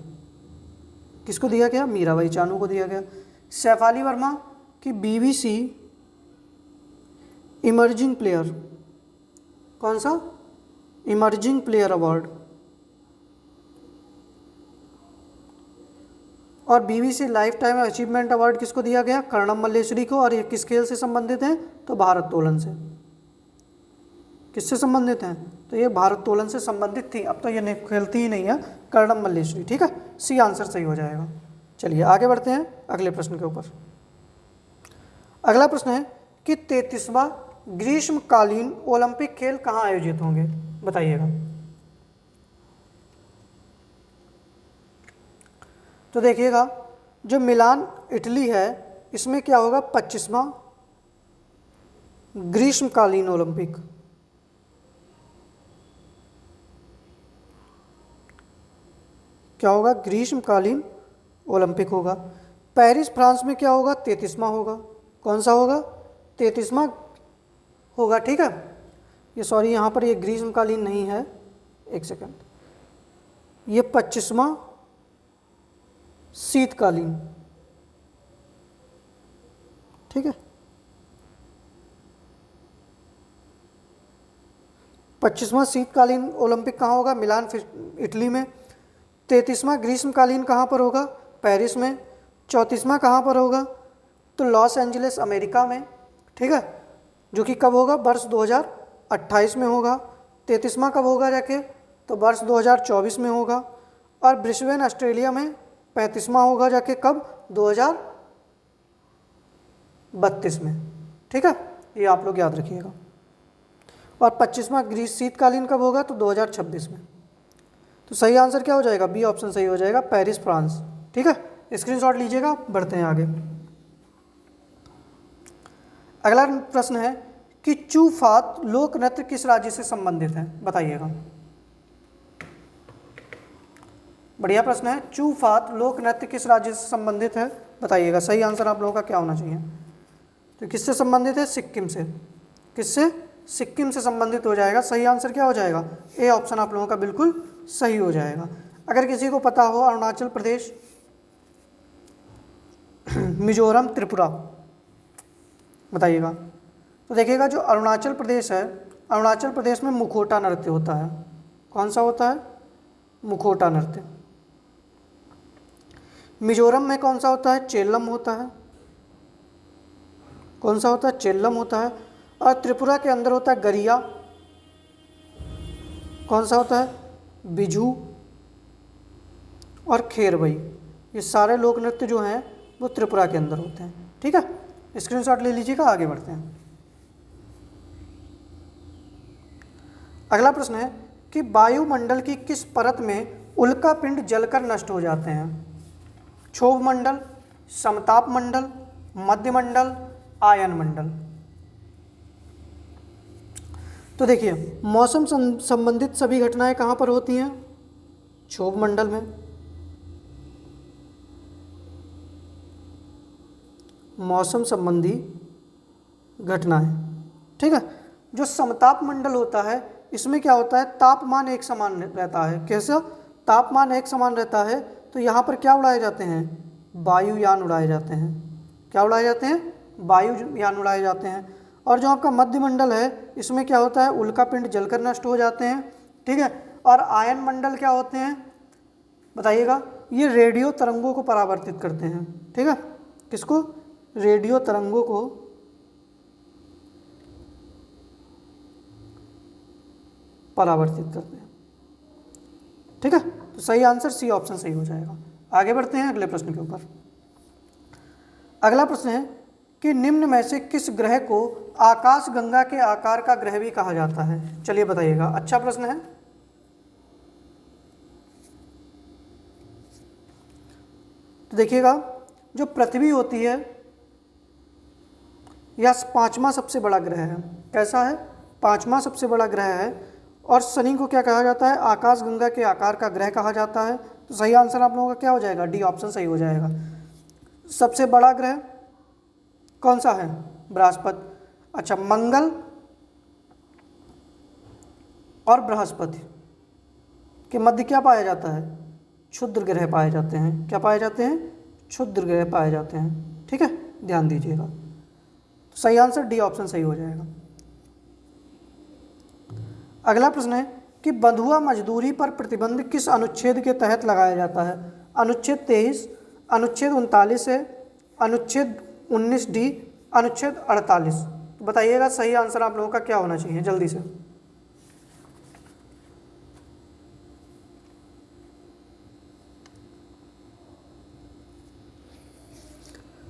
किसको दिया गया? मीराबाई चानू को दिया गया। सैफाली वर्मा की बीबीसी इमर्जिंग प्लेयर, कौन सा? Emerging player award. और BBC lifetime achievement award किसको दिया गया? कर्णम मल्लेश्वरी को। और ये किस खेल से संबंधित हैं? तो भारोत्तोलन से। किससे संबंधित हैं? तो ये भारोत्तोलन से संबंधित थी, अब तो ये नहीं खेलती ही नहीं है, कर्णम मल्लेश्वरी। ठीक है, सी आंसर सही हो जाएगा। चलिए आगे बढ़ते हैं अगले प्रश्न के ऊपर। अगला प्रश्न है कि 33वां ग्रीष्मकालीन ओलंपिक खेल कहाँ आयोजित होंगे? बताइएगा। तो देखिएगा, जो मिलान इटली है इसमें क्या होगा? 25वां ग्रीष्मकालीन ओलंपिक। क्या होगा? ग्रीष्मकालीन ओलंपिक होगा। पेरिस फ्रांस में क्या होगा? 33वां होगा। कौन सा होगा? 33वां होगा। ठीक है, ये सॉरी यहाँ पर ये ग्रीष्मकालीन नहीं है, एक सेकंड, ये 25वां शीतकालीन। ठीक है, 25वां शीतकालीन ओलंपिक कहाँ होगा? मिलान इटली में। 33वां ग्रीष्मकालीन कहाँ पर होगा? पेरिस में। 34वां कहाँ पर होगा? तो लॉस एंजलिस अमेरिका में। ठीक है, जो कि कब होगा? वर्ष 2028 में होगा। 33वां कब होगा जाके? तो वर्ष 2024 में होगा। और ब्रिस्बेन ऑस्ट्रेलिया में 35वां होगा जाके, कब? 2032 में। ठीक है, ये आप लोग याद रखिएगा। और 25वां ग्रीस शीतकालीन कब होगा? तो 2026 में। तो सही आंसर क्या हो जाएगा? बी ऑप्शन सही हो जाएगा, पेरिस फ्रांस। ठीक है, स्क्रीनशॉट लीजिएगा। बढ़ते हैं आगे। अगला प्रश्न है कि चूफात लोक नृत्य किस राज्य से संबंधित है? बताइएगा। बढ़िया प्रश्न है, चूफात लोक नृत्य किस राज्य से संबंधित है? बताइएगा। सही आंसर आप लोगों का क्या होना चाहिए? तो किससे संबंधित है? सिक्किम से। किससे? सिक्किम से संबंधित हो जाएगा। सही आंसर क्या हो जाएगा? ए ऑप्शन आप लोगों का बिल्कुल सही हो जाएगा। अगर किसी को पता हो अरुणाचल प्रदेश, मिजोरम, त्रिपुरा, बताइएगा। तो देखिएगा, जो अरुणाचल प्रदेश है, अरुणाचल प्रदेश में मुखोटा नृत्य होता है। कौन सा होता है? मुखोटा नृत्य। मिजोरम में कौन सा होता है? चेल्लम होता है। कौन सा होता है? चेल्लम होता है। और त्रिपुरा के अंदर होता है गरिया। कौन सा होता है? बिजू। और खेरबई, ये सारे लोक नृत्य जो हैं वो त्रिपुरा के अंदर होते हैं। ठीक है, स्क्रीनशॉट ले लीजिएगा, आगे बढ़ते हैं। अगला प्रश्न है कि वायुमंडल की किस परत में उल्का पिंड जलकर नष्ट हो जाते हैं? क्षोभ मंडल, समताप मंडल, मध्य मंडल, आयन मंडल। तो देखिए, मौसम संबंधित सभी घटनाएं कहां पर होती हैं? क्षोभ मंडल में। मौसम संबंधी घटनाएं, ठीक है। जो समताप मंडल होता है, इसमें क्या होता है, तापमान एक समान रहता है। कैसा? तापमान एक समान रहता है, तो यहाँ पर क्या उड़ाए जाते हैं? वायुयान उड़ाए जाते हैं। क्या उड़ाए जाते हैं? वायुयान उड़ाए जाते हैं। और जो आपका मध्य मंडल है, इसमें क्या होता है, उल्का पिंड जलकर नष्ट हो जाते हैं। ठीक है। और आयन मंडल क्या होते हैं बताइएगा? ये रेडियो तरंगों को परावर्तित करते हैं। ठीक है, किसको? रेडियो तरंगों को परावर्तित करते हैं। ठीक है, तो सही आंसर सी ऑप्शन सही हो जाएगा। आगे बढ़ते हैं अगले प्रश्न के ऊपर। अगला प्रश्न है कि निम्न में से किस ग्रह को आकाश गंगा के आकार का ग्रह भी कहा जाता है? चलिए बताइएगा। अच्छा प्रश्न है। तो देखिएगा, जो पृथ्वी होती है यह पांचवा सबसे बड़ा ग्रह है। कैसा है? पांचवा सबसे बड़ा ग्रह है। और शनि को क्या कहा जाता है? आकाश गंगा के आकार का ग्रह कहा जाता है। तो सही आंसर आप लोगों का क्या हो जाएगा? डी ऑप्शन सही हो जाएगा। सबसे बड़ा ग्रह कौन सा है? बृहस्पति। अच्छा, मंगल और बृहस्पति के मध्य क्या पाया जाता है? क्षुद्र ग्रह पाए जाते हैं। क्या पाए जाते हैं? क्षुद्र ग्रह पाए जाते हैं। ठीक है, ध्यान दीजिएगा। तो सही आंसर डी ऑप्शन सही हो जाएगा। अगला प्रश्न है कि बंधुआ मजदूरी पर प्रतिबंध किस अनुच्छेद के तहत लगाया जाता है? अनुच्छेद 23, अनुच्छेद 39 है, अनुच्छेद 19D, अनुच्छेद 48। तो बताइएगा सही आंसर आप लोगों का क्या होना चाहिए जल्दी से।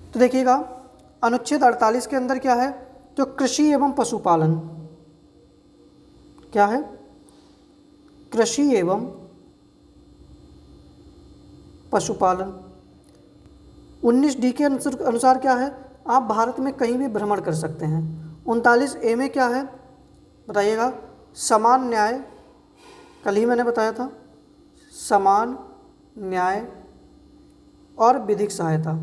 तो देखिएगा, अनुच्छेद 48 के अंदर क्या है? तो कृषि एवं पशुपालन। क्या है? कृषि एवं पशुपालन। 19D के अनुसार क्या है? आप भारत में कहीं भी भ्रमण कर सकते हैं। 39A में क्या है बताइएगा? समान न्याय। कल ही मैंने बताया था, समान न्याय और विधिक सहायता।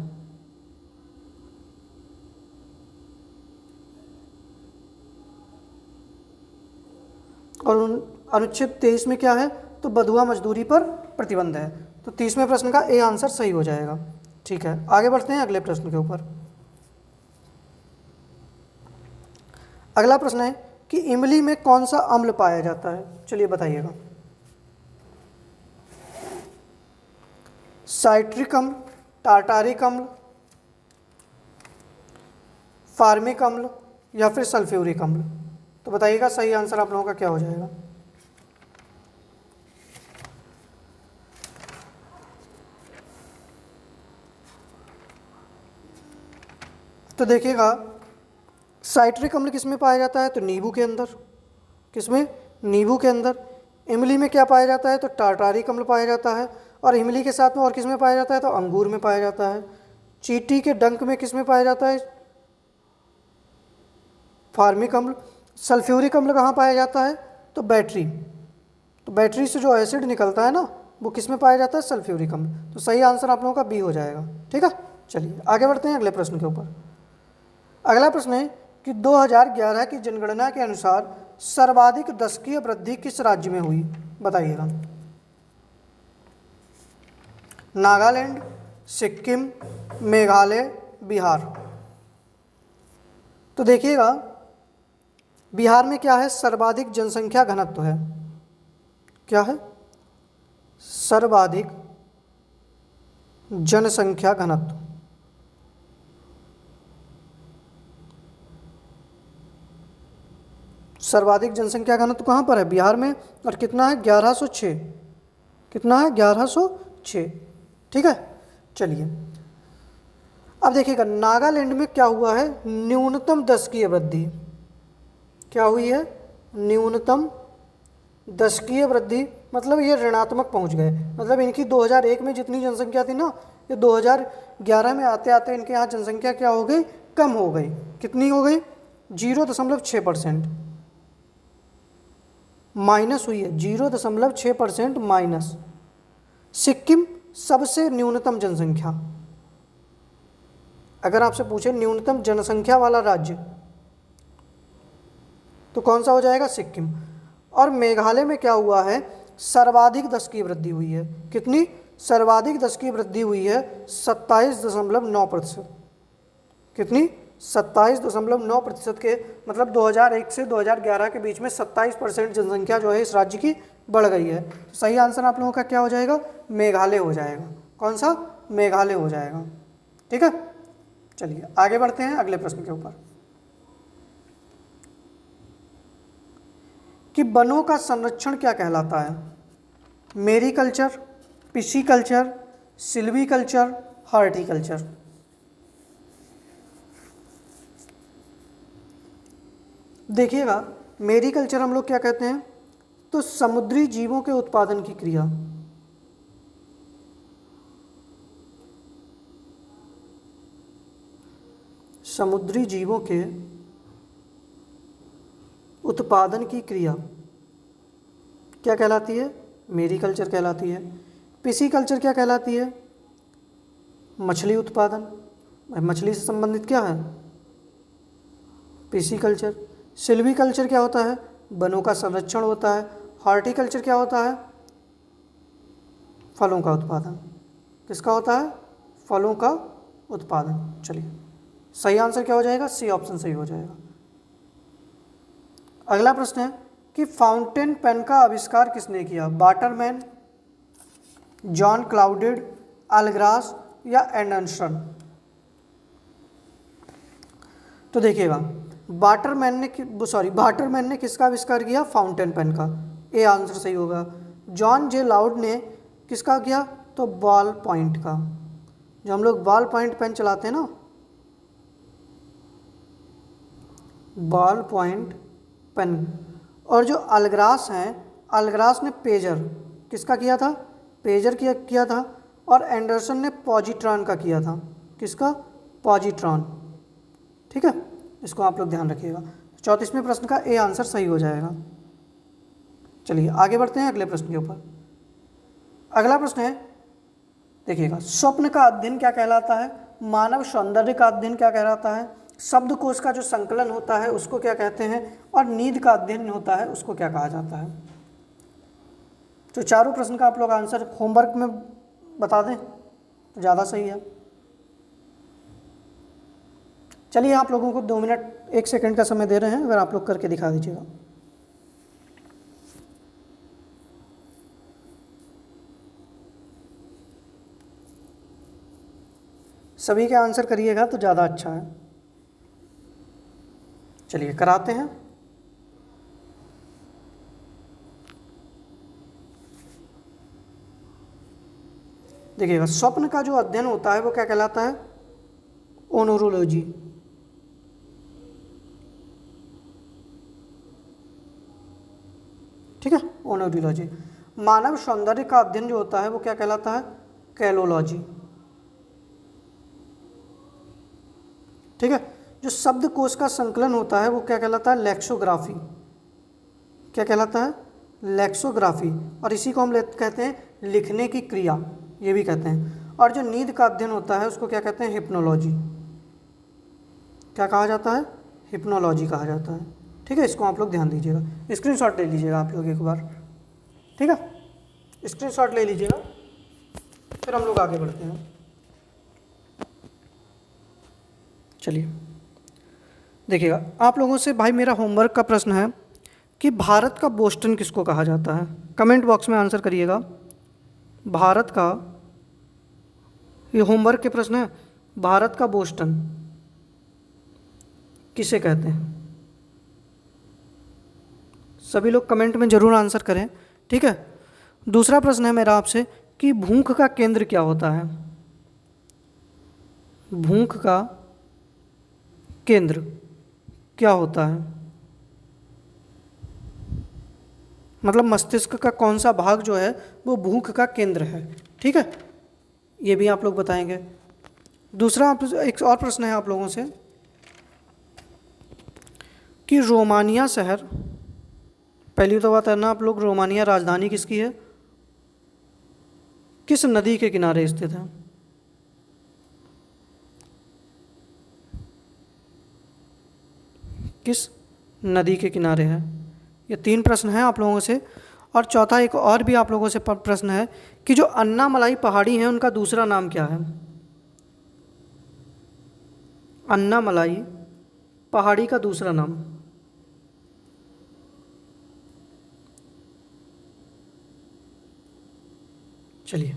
और अनुच्छेद 23 में क्या है? तो बंधुआ मजदूरी पर प्रतिबंध है। तो 30वें प्रश्न का ए आंसर सही हो जाएगा। ठीक है, आगे बढ़ते हैं अगले प्रश्न के ऊपर। अगला प्रश्न है कि इमली में कौन सा अम्ल पाया जाता है? चलिए बताइएगा। साइट्रिक अम्ल, टार्टारिक अम्ल, फार्मिक अम्ल या फिर सल्फ्यूरिक अम्ल? तो बताइएगा सही आंसर आप लोगों का क्या हो जाएगा। तो देखिएगा, साइट्रिक अम्ल किस में पाया जाता है? तो नींबू के अंदर। किसमें? नींबू के अंदर। इमली में क्या पाया जाता है? तो टार्टारिक अम्ल पाया जाता है। और इमली के साथ में और किस में पाया जाता है? तो अंगूर में पाया जाता है। चींटी के डंक में किस में पाया जाता है? फार्मिक अम्ल। सल्फ्यूरिक अम्ल कहाँ पाया जाता है? तो बैटरी। तो बैटरी से जो एसिड निकलता है ना, वो किस में पाया जाता है? सल्फ्यूरिक अम्ल। तो सही आंसर आप लोगों का बी हो जाएगा। ठीक है, चलिए आगे बढ़ते हैं अगले प्रश्न के ऊपर। अगला प्रश्न है कि 2011 की जनगणना के अनुसार सर्वाधिक दशकीय वृद्धि किस राज्य में हुई? बताइएगा। नागालैंड, सिक्किम, मेघालय, बिहार? तो देखिएगा, बिहार में क्या है? सर्वाधिक जनसंख्या घनत्व है। क्या है? सर्वाधिक जनसंख्या घनत्व। सर्वाधिक जनसंख्या घनत्व कहाँ पर है? बिहार में। और कितना है? 1106। कितना है? 1106 6। ठीक है, चलिए अब देखिएगा नागालैंड में क्या हुआ है, न्यूनतम दशकीय वृद्धि। क्या हुई है, न्यूनतम दशकीय वृद्धि, मतलब ये ऋणात्मक पहुंच गए। मतलब इनकी 2001 में जितनी जनसंख्या थी ना, ये 2011 में आते आते इनके यहाँ जनसंख्या क्या हो गई, कम हो गई। कितनी हो गई, 0.6% माइनस हुई है, 0.6% माइनस। सिक्किम सबसे न्यूनतम जनसंख्या, अगर आपसे पूछे न्यूनतम जनसंख्या वाला राज्य तो कौन सा हो जाएगा, सिक्किम। और मेघालय में क्या हुआ है, सर्वाधिक दशकीय वृद्धि हुई है। कितनी, सर्वाधिक दशकीय वृद्धि हुई है 27.9%। कितनी, 27.9% के, मतलब 2001 से 2011 के बीच में 27% जनसंख्या जो है इस राज्य की बढ़ गई है। तो सही आंसर आप लोगों का क्या हो जाएगा, मेघालय हो जाएगा। कौन सा, मेघालय हो जाएगा। ठीक है, चलिए आगे बढ़ते हैं अगले प्रश्न के ऊपर कि वनों का संरक्षण क्या कहलाता है। Mariculture, pisciculture, silviculture, horticulture. देखिएगा मेरीकल्चर हम लोग क्या कहते हैं, तो समुद्री जीवों के उत्पादन की क्रिया। समुद्री जीवों के उत्पादन की क्रिया क्या कहलाती है, मेरीकल्चर कहलाती है। पिसीकल्चर क्या कहलाती है, मछली उत्पादन। मछली से संबंधित क्या है, पिसीकल्चर। सिल्वीकल्चर क्या होता है, वनों का संरक्षण होता है। हॉर्टिकल्चर क्या होता है, फलों का उत्पादन। किसका होता है, फलों का उत्पादन। चलिए सही आंसर क्या हो जाएगा, सी ऑप्शन सही हो जाएगा। अगला प्रश्न है कि फाउंटेन पेन का आविष्कार किसने किया, वाटरमैन, जॉन क्लाउडेड, अल्ग्रास या एंडरसन। तो देखिएगा वाटरमैन ने किसका आविष्कार किया, फाउंटेन पेन का। ए आंसर सही होगा। जॉन जे लाउड ने किसका किया, तो बॉल पॉइंट का। जो हम लोग बॉल पॉइंट पेन चलाते हैं ना, बॉल पॉइंट पेन। और जो अल्ग्रास हैं, अल्ग्रास ने पेजर, किसका किया था, पेजर किया था। और एंडरसन ने पॉजिट्रॉन का किया था। किसका, पॉजिट्रॉन। ठीक है, इसको आप लोग ध्यान रखिएगा। 34वें प्रश्न का ए आंसर सही हो जाएगा। चलिए आगे बढ़ते हैं अगले प्रश्न के ऊपर। अगला प्रश्न है, देखिएगा स्वप्न का अध्ययन क्या कहलाता है, मानव सौंदर्य का अध्ययन क्या कहलाता है, शब्दकोश का जो संकलन होता है उसको क्या कहते हैं, और नींद का अध्ययन होता है उसको क्या कहा जाता है। तो चारों प्रश्न का आप लोग आंसर होमवर्क में बता दें तो ज़्यादा सही है। चलिए आप लोगों को 2 मिनट 1 सेकंड का समय दे रहे हैं, अगर आप लोग करके दिखा दीजिएगा। सभी के आंसर करिएगा तो ज़्यादा अच्छा है। चलिए कराते हैं। देखिएगा स्वप्न का जो अध्ययन होता है वो क्या कहलाता है, ओनोरोलॉजी। ठीक है, ओनोरोलॉजी। मानव सौंदर्य का अध्ययन जो होता है वो क्या कहलाता है, कैलोलॉजी। ठीक है, जो शब्दकोश का संकलन होता है वो क्या कहलाता है, लेक्सोग्राफी। क्या कहलाता है, लेक्सोग्राफी। और इसी को हम कहते हैं लिखने की क्रिया, ये भी कहते हैं। और जो नींद का अध्ययन होता है उसको क्या कहते हैं, हिप्नोलॉजी। क्या कहा जाता है, हिप्नोलॉजी कहा जाता है। ठीक है, इसको आप लोग ध्यान दीजिएगा, स्क्रीनशॉट ले लीजिएगा आप लोग एक बार। ठीक है, स्क्रीनशॉट ले लीजिएगा, फिर हम लोग आगे बढ़ते हैं। चलिए देखिएगा आप लोगों से भाई मेरा होमवर्क का प्रश्न है कि भारत का बोस्टन किसको कहा जाता है। कमेंट बॉक्स में आंसर करिएगा। भारत का, ये होमवर्क के प्रश्न है, भारत का बोस्टन किसे कहते हैं। सभी लोग कमेंट में ज़रूर आंसर करें। ठीक है, दूसरा प्रश्न है मेरा आपसे कि भूख का केंद्र क्या होता है? भूख का केंद्र क्या होता है? मतलब मस्तिष्क का कौन सा भाग जो है वो भूख का केंद्र है। ठीक है, ये भी आप लोग बताएंगे। दूसरा एक और प्रश्न है आप लोगों से कि रोमानिया शहर, पहली तो बात है ना आप लोग, रोमानिया राजधानी किसकी है? किस नदी के किनारे स्थित है? किस नदी के किनारे है? ये 3 प्रश्न हैं आप लोगों से। और चौथा एक और भी आप लोगों से प्रश्न है कि जो अन्नामलाई पहाड़ी है उनका दूसरा नाम क्या है? अन्नामलाई पहाड़ी का दूसरा नाम। चलिए,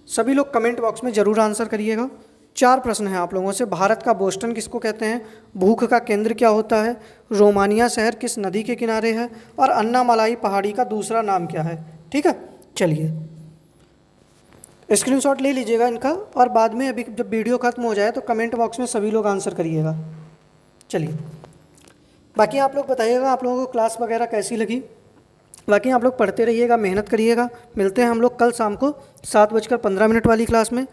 सभी लोग कमेंट बॉक्स में ज़रूर आंसर करिएगा। 4 प्रश्न हैं आप लोगों से। भारत का बोस्टन किसको कहते हैं? भूख का केंद्र क्या होता है? रोमानिया शहर किस नदी के किनारे है? और अन्नामलाई पहाड़ी का दूसरा नाम क्या है? ठीक है, चलिए स्क्रीनशॉट ले लीजिएगा इनका, और बाद में अभी जब वीडियो खत्म हो जाए तो कमेंट बॉक्स में सभी लोग आंसर करिएगा। चलिए, बाकी आप लोग बताइएगा आप लोगों को क्लास वगैरह कैसी लगी। बाकी आप लोग पढ़ते रहिएगा, मेहनत करिएगा। मिलते हैं हम लोग कल शाम को 7:15 वाली क्लास में।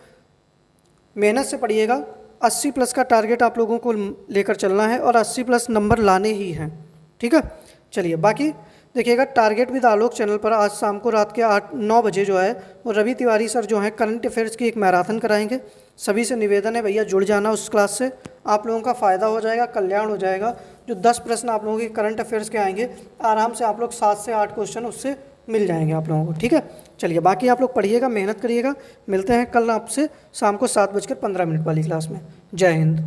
मेहनत से पढ़िएगा। 80 प्लस का टारगेट आप लोगों को लेकर चलना है और 80 प्लस नंबर लाने ही हैं। ठीक है, चलिए बाकी देखिएगा टारगेट विद आलोक चैनल पर आज शाम को रात के 8-9 बजे जो है वो रवि तिवारी सर जो है करंट अफेयर्स की एक मैराथन कराएंगे। सभी से निवेदन है भैया जुड़ जाना उस क्लास से, आप लोगों का फ़ायदा हो जाएगा, कल्याण हो जाएगा। जो 10 प्रश्न आप लोगों के करंट अफेयर्स के आएंगे, आराम से आप लोग 7 से 8 क्वेश्चन उससे मिल जाएंगे आप लोगों को। ठीक है, चलिए बाकी आप लोग पढ़िएगा, मेहनत करिएगा। मिलते हैं कल आपसे शाम को 7:15 वाली क्लास में। जय हिंद।